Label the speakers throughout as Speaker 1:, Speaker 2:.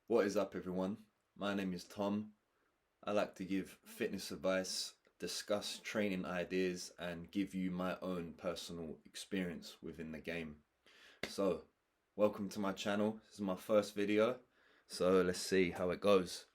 Speaker 1: What is up, everyone? My name is Tom. I like to give fitness advice, discuss training ideas, and give you my own personal experience within the game. So, welcome to my channel. This is my first video, so let's see how it goes.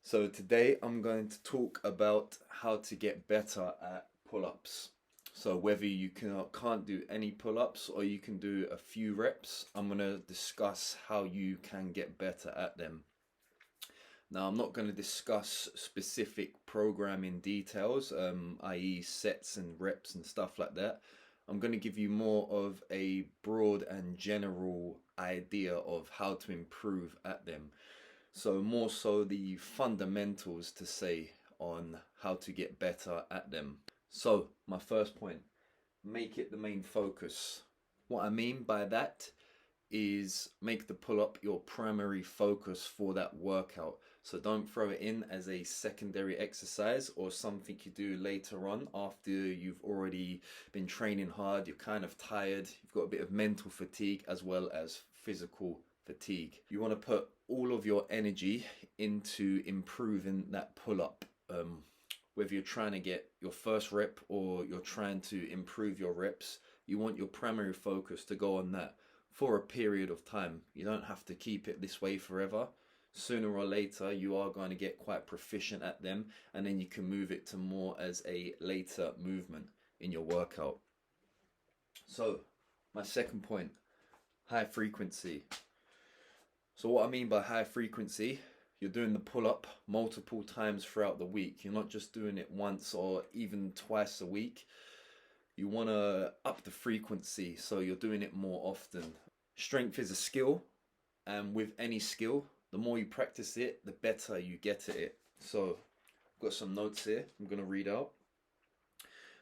Speaker 1: So today I'm going to talk about how to get better at pull-ups. So whether you can't do any pull-ups or you can do a few reps, I'm going to discuss how you can get better at them. Now, I'm not going to discuss specific programming details, i.e. sets and reps and stuff like that. I'm going to give you more of a broad and general idea of how to improve at them. So more so the fundamentals to say on how to get better at them. So my first point, make it the main focus. What I mean by that is make the pull-up your primary focus for that workout. So don't throw it in as a secondary exercise or something you do later on after you've already been training hard, you're kind of tired, you've got a bit of mental fatigue as well as physical fatigue. You want to put all of your energy into improving that pull-up. Whether you're trying to get your first rep or you're trying to improve your reps, you want your primary focus to go on that for a period of time. You don't have to keep it this way forever. Sooner or later you are going to get quite proficient at them, and then you can move it to more as a later movement in your workout. So my second point, high frequency. So what I mean by high frequency, you're doing the pull-up multiple times throughout the week. You're not just doing it once or even twice a week. You want to up the frequency, so you're doing it more often. Strength is a skill, and with any skill, the more you practice it, the better you get at it. So I've got some notes here I'm going to read out.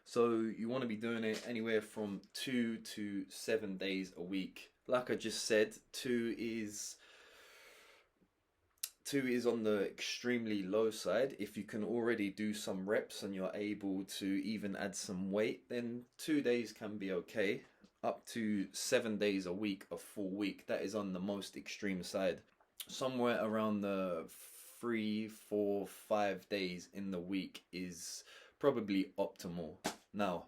Speaker 1: So you want to be doing it anywhere from 2 to 7 days a week. Like I just said, two is on the extremely low side. If you can already do some reps and you're able to even add some weight, then 2 days can be okay. Up to 7 days a week, a full week, that is on the most extreme side. Somewhere around the 3, 4, 5 days in the week is probably optimal. Now,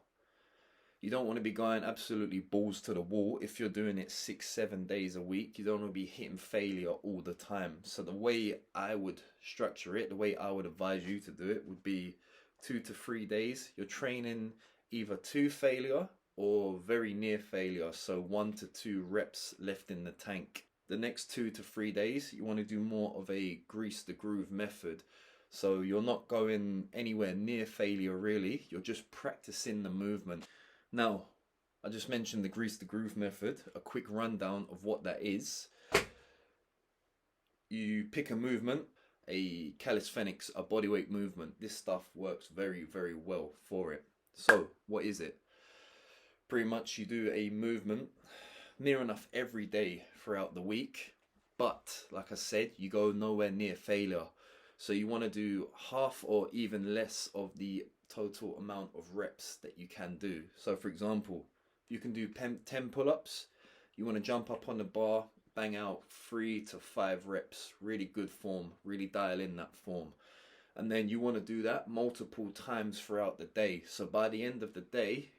Speaker 1: you don't want to be going absolutely balls to the wall if you're doing it 6, 7 days a week. You don't want to be hitting failure all the time. So the way I would structure it, the way I would advise you to do it would be 2 to 3 days. You're training either to failure or very near failure. So 1 to 2 reps left in the tank. The next 2 to 3 days, you want to do more of a grease the groove method. So you're not going anywhere near failure really. You're just practicing the movement. Now, I just mentioned the grease the groove method, a quick rundown of what that is. You pick a movement, a calisthenics, a bodyweight movement. This stuff works very, very well for it. So, what is it? Pretty much you do a movement near enough every day throughout the week, but like I said, you go nowhere near failure. So you want to do half or even less of the total amount of reps that you can do. So for example, you can do 10 pull-ups. You want to jump up on the bar, bang out 3 to 5 reps. Really good form, really dial in that form. And then you want to do that multiple times throughout the day. So by the end of the day,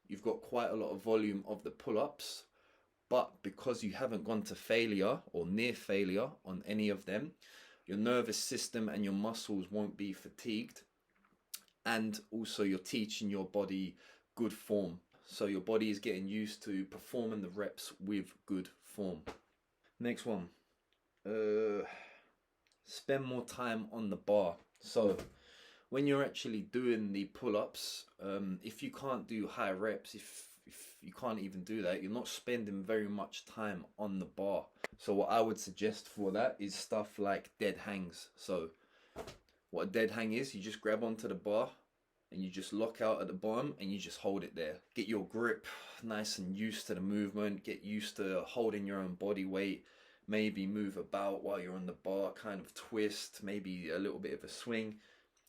Speaker 1: you've got quite a lot of volume of the pull-ups, but because you haven't gone to failure or near failure on any of them, your nervous system and your muscles won't be fatigued. And also you're teaching your body good form. So your body is getting used to performing the reps with good form. Next one. Spend more time on the bar. So when you're actually doing the pull-ups, if you can't do high reps, if you can't even do that, you're not spending very much time on the bar. So what I would suggest for that is stuff like dead hangs. So what a dead hang is, you just grab onto the bar and you just lock out at the bottom and you just hold it there. Get your grip nice and used to the movement, get used to holding your own body weight, maybe move about while you're on the bar, kind of twist, maybe a little bit of a swing.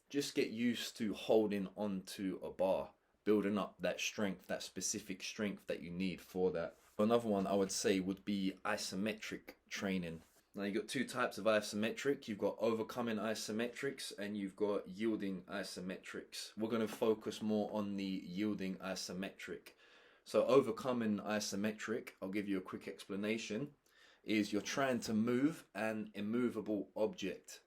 Speaker 1: Just get used to holding onto a bar, building up that strength, that specific strength that you need for that. Another one I would say would be isometric training. Now you've got two types of isometric. You've got overcoming isometrics and you've got yielding isometrics. We're going to focus more on the yielding isometric. So overcoming isometric, I'll give you a quick explanation, is you're trying to move an immovable object.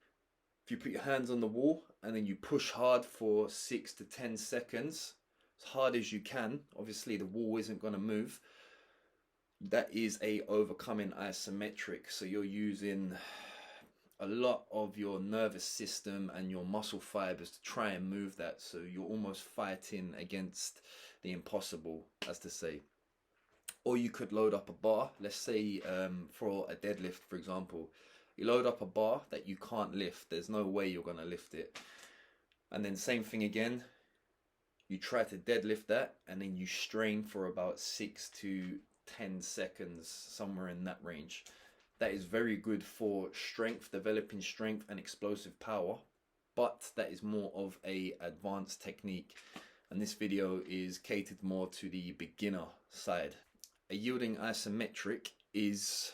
Speaker 1: If you put your hands on the wall and then you push hard for 6 to 10 seconds, as hard as you can, obviously the wall isn't going to move. That is a overcoming isometric. So you're using a lot of your nervous system and your muscle fibers to try and move that. So you're almost fighting against the impossible, as to say. Or you could load up a bar. Let's say for a deadlift, for example, you load up a bar that you can't lift. There's no way you're going to lift it. And then same thing again. You try to deadlift that and then you strain for about 6 to 10 seconds, somewhere in that range. That is very good for strength, developing strength and explosive power, but that is more of a advanced technique, and this video is catered more to the beginner side. A yielding isometric is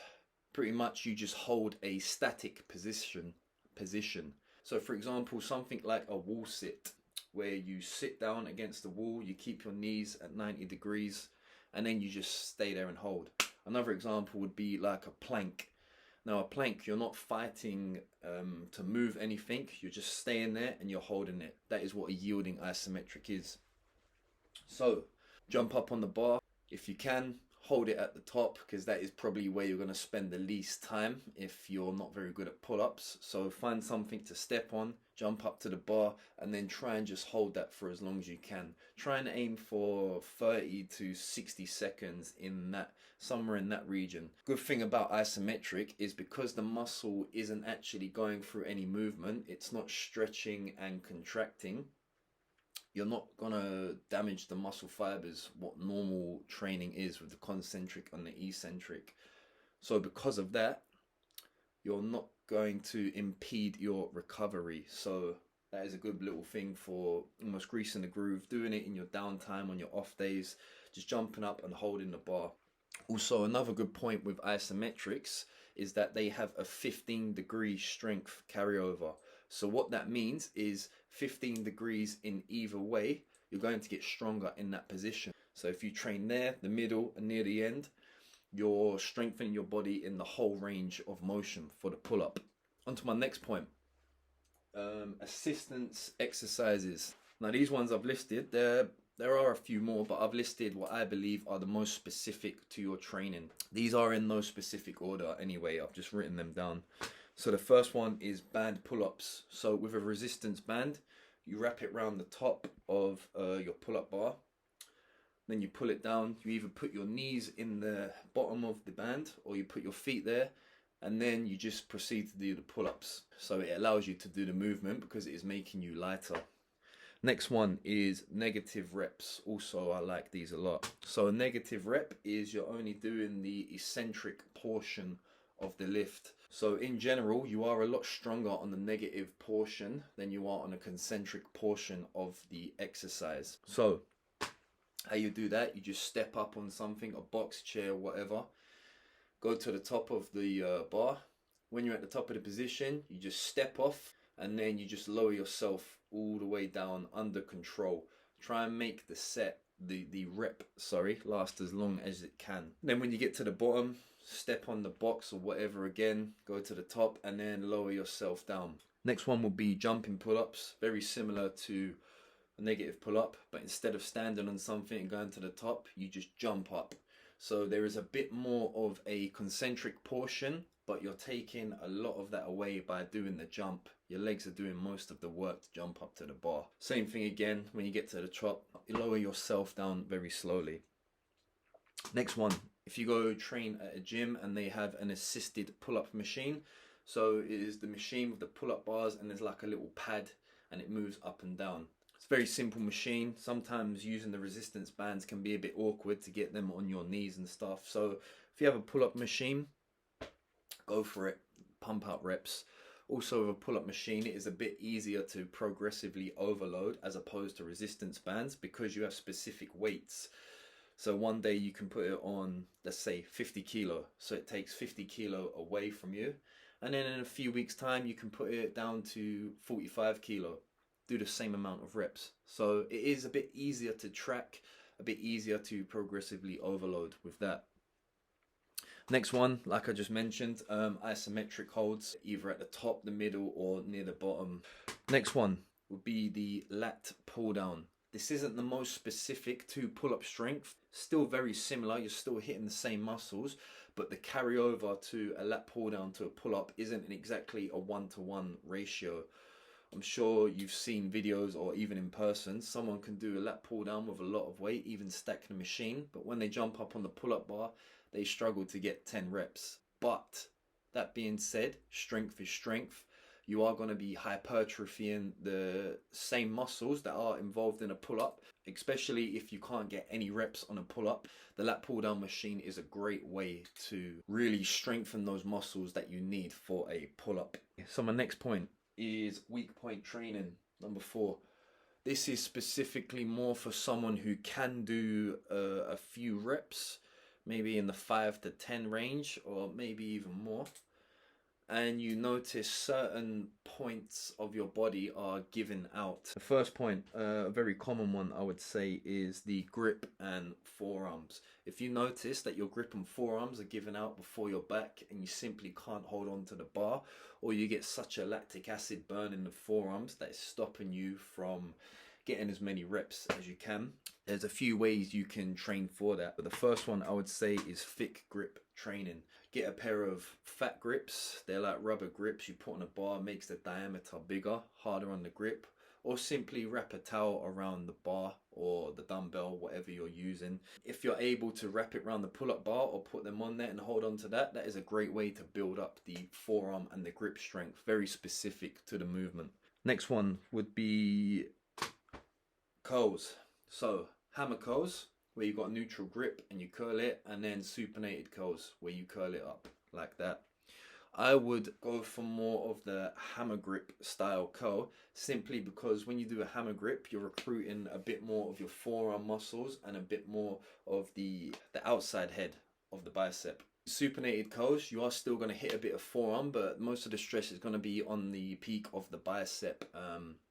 Speaker 1: pretty much you just hold a static position. So for example, something like a wall sit, where you sit down against the wall, you keep your knees at 90 degrees, and then you just stay there and hold. Another example would be like a plank. Now a plank, you're not fighting to move anything, you're just staying there and you're holding it. That is what a yielding isometric is. So jump up on the bar if you can, hold it at the top, because that is probably where you're going to spend the least time if you're not very good at pull-ups. So find something to step on, jump up to the bar, and then try and just hold that for as long as you can. Try and aim for 30 to 60 seconds in that, somewhere in that region. Good thing about isometric is because the muscle isn't actually going through any movement, it's not stretching and contracting, you're not gonna damage the muscle fibers, what normal training is with the concentric and the eccentric. So because of that, you're not going to impede your recovery. So that is a good little thing for almost greasing the groove, doing it in your downtime on your off days, just jumping up and holding the bar. Also, another good point with isometrics is that they have a 15-degree strength carryover. So what that means is 15 degrees in either way, you're going to get stronger in that position. So if you train there, the middle and near the end, you're strengthening your body in the whole range of motion for the pull-up. On to my next point, assistance exercises. Now these ones I've listed, there are a few more, but I've listed what I believe are the most specific to your training. These are in no specific order anyway, I've just written them down. So the first one is band pull-ups. So with a resistance band, you wrap it around the top of your pull-up bar. Then you pull it down. You either put your knees in the bottom of the band or you put your feet there, and then you just proceed to do the pull-ups. So it allows you to do the movement because it is making you lighter. Next one is negative reps. Also, I like these a lot. So a negative rep is you're only doing the eccentric portion of the lift. So in general, you are a lot stronger on the negative portion than you are on the concentric portion of the exercise. So how you do that, you just step up on something, a box, chair, whatever, go to the top of the bar. When you're at the top of the position, you just step off and then you just lower yourself all the way down under control. Try and make the set, the rep, last as long as it can. Then when you get to the bottom, step on the box or whatever again, go to the top and then lower yourself down. Next one will be jumping pull-ups, very similar to a negative pull-up, but instead of standing on something and going to the top, you just jump up. So there is a bit more of a concentric portion, but you're taking a lot of that away by doing the jump. Your legs are doing most of the work to jump up to the bar. Same thing again, when you get to the top, you lower yourself down very slowly. Next one, if you go train at a gym and they have an assisted pull-up machine, so it is the machine with the pull-up bars and there's like a little pad and it moves up and down. It's a very simple machine. Sometimes using the resistance bands can be a bit awkward to get them on your knees and stuff. So if you have a pull-up machine, go for it, pump out reps. Also with a pull-up machine, it is a bit easier to progressively overload as opposed to resistance bands because you have specific weights. So one day you can put it on, let's say 50 kilo. So it takes 50 kilo away from you. And then in a few weeks time, you can put it down to 45 kilo. Do the same amount of reps. So it is a bit easier to track, a bit easier to progressively overload with that. Next one, like I just mentioned, isometric holds, either at the top, the middle, or near the bottom. Next one would be the lat pull down. This isn't the most specific to pull-up strength. Still very similar, you're still hitting the same muscles, but the carryover to a lat pull down to a pull-up isn't exactly a 1-to-1 ratio. I'm sure you've seen videos or even in person, someone can do a lat pull down with a lot of weight, even stacking the machine, but when they jump up on the pull-up bar, they struggle to get 10 reps. But that being said, strength is strength. You are going to be hypertrophying the same muscles that are involved in a pull-up, especially if you can't get any reps on a pull-up. The lat pull-down machine is a great way to really strengthen those muscles that you need for a pull-up. So my next point is weak point training, number 4. This is specifically more for someone who can do a few reps, maybe in the 5 to 10 range, or maybe even more. And you notice certain points of your body are given out. The first point, a very common one I would say, is the grip and forearms. If you notice that your grip and forearms are given out before your back and you simply can't hold on to the bar, or you get such a lactic acid burn in the forearms that is stopping you from getting as many reps as you can, there's a few ways you can train for that. But the first one I would say is thick grip training. Get a pair of fat grips. They're like rubber grips you put on a bar, makes the diameter bigger, harder on the grip, or simply wrap a towel around the bar or the dumbbell, whatever you're using. If you're able to wrap it around the pull-up bar or put them on there and hold on to that, that is a great way to build up the forearm and the grip strength, very specific to the movement. Next one would be curls. So hammer curls, where you've got a neutral grip and you curl it, and then supinated curls where you curl it up like that. I would go for more of the hammer grip style curl, simply because when you do a hammer grip, you're recruiting a bit more of your forearm muscles and a bit more of the outside head of the bicep. Supinated curls, you are still going to hit a bit of forearm, but most of the stress is going to be on the peak of the bicep.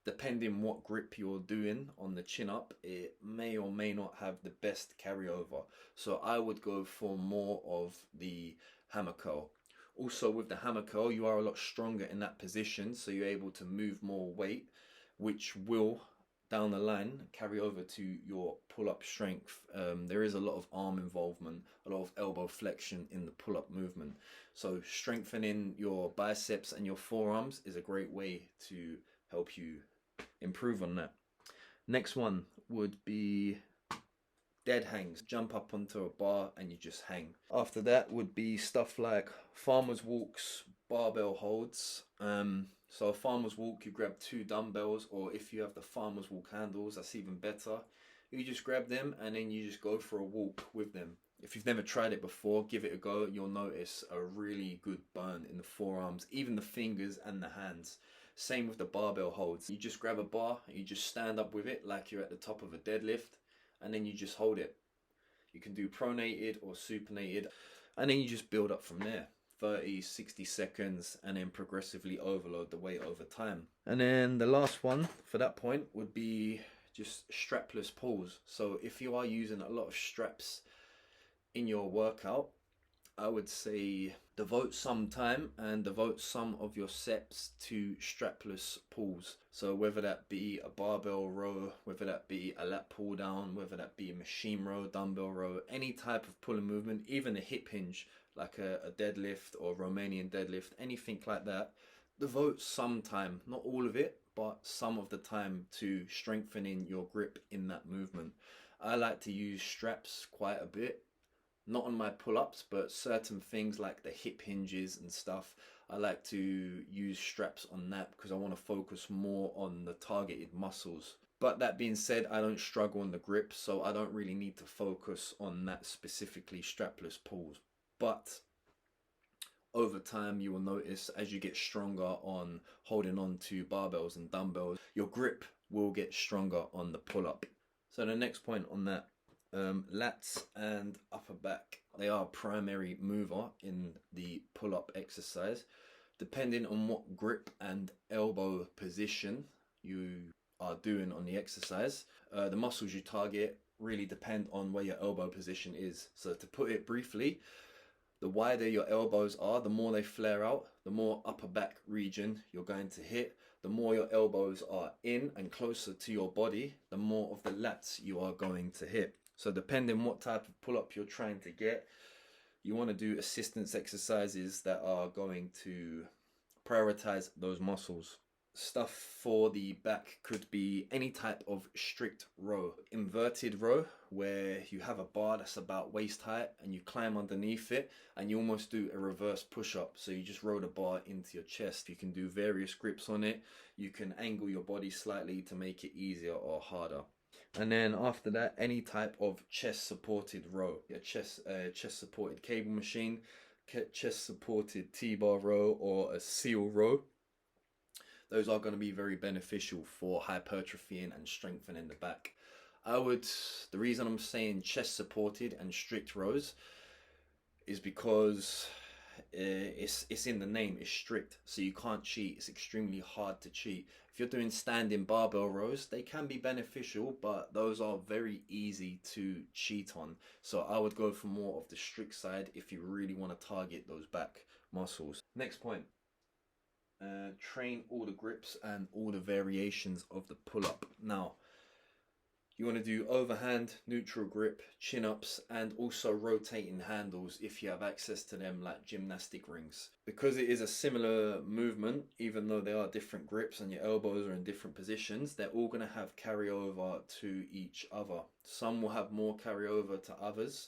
Speaker 1: Depending what grip you're doing on the chin up, it may or may not have the best carryover. So I would go for more of the hammer curl. Also with the hammer curl, you are a lot stronger in that position, so you're able to move more weight, which will down the line carry over to your pull-up strength. There is a lot of arm involvement, a lot of elbow flexion in the pull-up movement. So strengthening your biceps and your forearms is a great way to help you improve on that. Next one would be dead hangs. Jump up onto a bar and you just hang. After that would be stuff like farmer's walks, barbell holds. So a farmer's walk, you grab 2 dumbbells, or if you have the farmer's walk handles, that's even better. You just grab them and then you just go for a walk with them. If you've never tried it before, give it a go. You'll notice a really good burn in the forearms, even the fingers and the hands. Same with the barbell holds. You just grab a bar, you just stand up with it like you're at the top of a deadlift, and then you just hold it. You can do pronated or supinated, and then you just build up from there. 30, 60 seconds, and then progressively overload the weight over time. And then the last one for that point would be just strapless pulls. So if you are using a lot of straps in your workout, I would say devote some time and devote some of your sets to strapless pulls. So whether that be a barbell row, whether that be a lat pull down, whether that be a machine row, dumbbell row, any type of pulling movement, even a hip hinge like a deadlift or Romanian deadlift, anything like that, devote some time, not all of it, but some of the time to strengthening your grip in that movement. I like to use straps quite a bit. Not on my pull-ups, but certain things like the hip hinges and stuff, I like to use straps on that because I want to focus more on the targeted muscles. But that being said, I don't struggle on the grip, so I don't really need to focus on that specifically strapless pulls. But over time, you will notice as you get stronger on holding on to barbells and dumbbells, your grip will get stronger on the pull-up. So the next point on that Lats and upper back, they are a primary mover in the pull-up exercise. Depending on what grip and elbow position you are doing on the exercise, the muscles you target really depend on where your elbow position is. So to put it briefly, the wider your elbows are, the more they flare out, the more upper back region you're going to hit. The more your elbows are in and closer to your body, the more of the lats you are going to hit. So depending what type of pull-up you're trying to get, you want to do assistance exercises that are going to prioritize those muscles. Stuff for the back could be any type of strict row. Inverted row, where you have a bar that's about waist height and you climb underneath it and you almost do a reverse push-up. So you just roll the bar into your chest. You can do various grips on it. You can angle your body slightly to make it easier or harder. And then after that, any type of chest supported row. Your chest supported cable machine, chest supported T-bar row, or a seal row. Those are going to be very beneficial for hypertrophying and strengthening the back. The reason I'm saying chest supported and strict rows is because it's in the name, it's strict, so you can't cheat. It's extremely hard to cheat. If you're doing standing barbell rows, they can be beneficial, but those are very easy to cheat on. So I would go for more of the strict side if you really want to target those back muscles. Next point. Train all the grips and all the variations of the pull-up. Now, you want to do overhand, neutral grip, chin-ups, and also rotating handles if you have access to them, like gymnastic rings. Because it is a similar movement, even though they are different grips and your elbows are in different positions, they're all going to have carryover to each other. Some will have more carryover to others,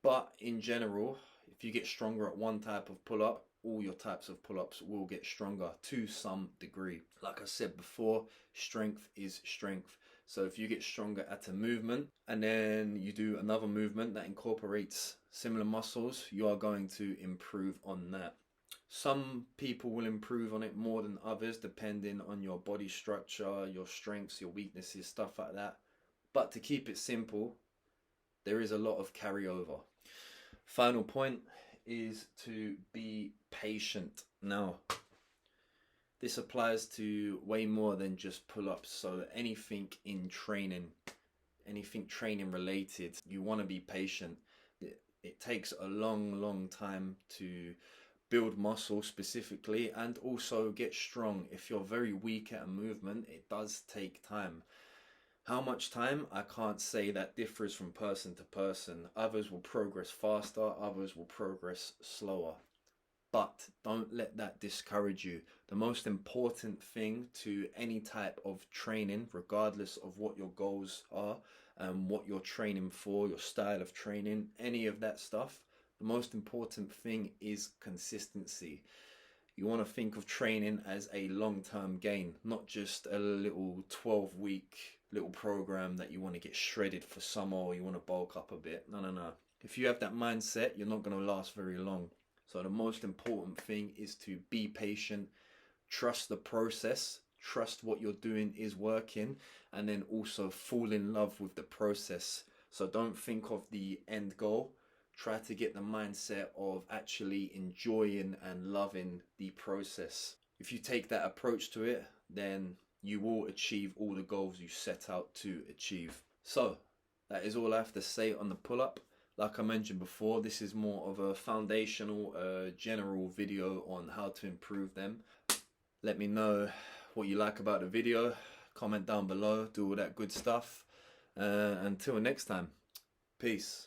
Speaker 1: but in general, if you get stronger at one type of pull-up, all your types of pull-ups will get stronger to some degree. Like I said before, strength is strength. So if you get stronger at a movement and then you do another movement that incorporates similar muscles, you are going to improve on that. Some people will improve on it more than others, depending on your body structure, your strengths, your weaknesses, stuff like that. But to keep it simple, there is a lot of carryover. Final point is to be patient. Now, this applies to way more than just pull-ups. So anything in training, anything training related, you want to be patient. It takes a long time to build muscle specifically and also get strong. If you're very weak at a movement, it does take time. How much time? I can't say. That differs from person to person. Others will progress faster, others will progress slower. But don't let that discourage you. The most important thing to any type of training, regardless of what your goals are and what you're training for, your style of training, any of that stuff, the most important thing is consistency. You want to think of training as a long-term gain, not just a little 12-week little program that you want to get shredded for summer or you want to bulk up a bit. No. If you have that mindset, you're not going to last very long. So the most important thing is to be patient, trust the process, trust what you're doing is working, and then also fall in love with the process. So don't think of the end goal. Try to get the mindset of actually enjoying and loving the process. If you take that approach to it, then you will achieve all the goals you set out to achieve. So that is all I have to say on the pull-up. Like I mentioned before, this is more of a foundational, general video on how to improve them. Let me know what you like about the video. Comment down below, do all that good stuff. Until next time, peace.